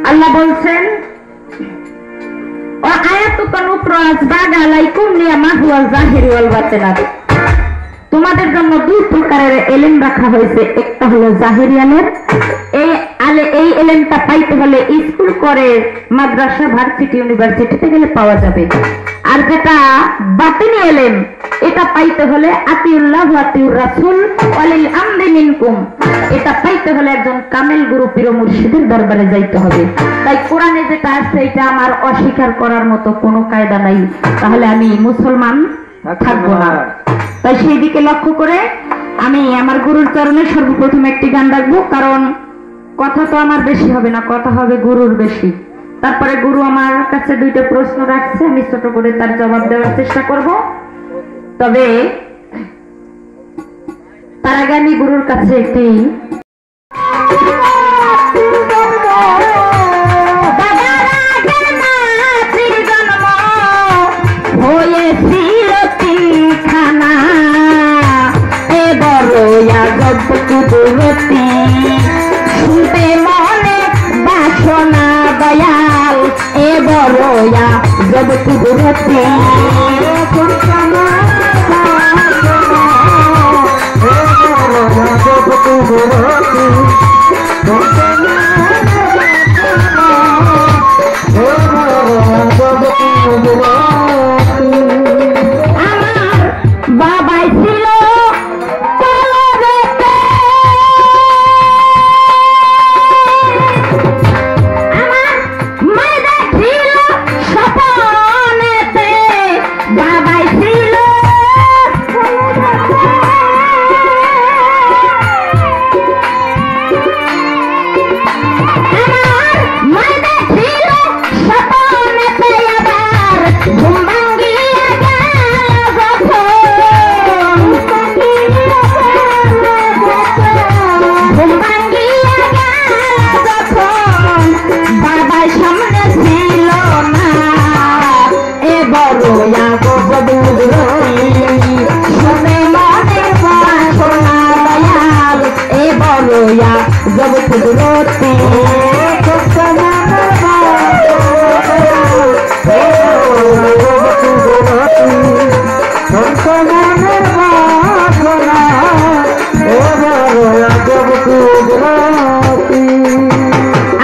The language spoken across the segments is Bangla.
আল্লাহ বলছেন তোমাদের জন্য দুই প্রকারের এলেম রাখা হয়েছে। একটা হলো জাহেরি এলেম, এই এলেমটা পাইতে হলে স্কুল করে মাদ্রাসা ভার্সিটি ইউনিভার্সিটিতে গেলে পাওয়া যাবে। আর যেটা বাতিনি এলেম, এটা পাইতে হলে আতিউল্লাহ ওয়া আতিউর রাসূল ওয়ালিল আমরি মিনকুম, এটা পাইতে হলে একজন কামেল গুরু পীর মুর্শিদের দরবারে যাইতে হবে। তাই কোরআনে যেটা আছে এটা আমার অস্বীকার করার মতো কোনো কায়দা নাই, তাহলে আমি মুসলমান থাকবো না। তাই সেই দিকে লক্ষ্য করে আমি আমার গুরুর চরণে সর্বপ্রথম একটি গান রাখবো, কারণ কথা তো আমার বেশি হবে না, কথা হবে গুরুর বেশি। তারপরে গুরু আমার কাছে দুইটা প্রশ্ন রাখছে, আমি ছোট করে তার জবাব দেওয়ার চেষ্টা করব। তবে তার আগে আমি গুরুর কাছে একটি শুনতে মনে বাসনা দয়াল এ বড়য়া জগৎ গুরুতি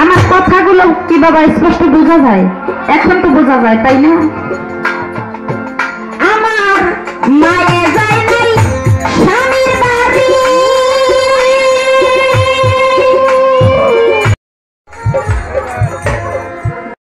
আমার কথাগুলো কি বাবা স্পষ্ট বোঝা যায়? এখন তো বোঝা যায়, তাই না?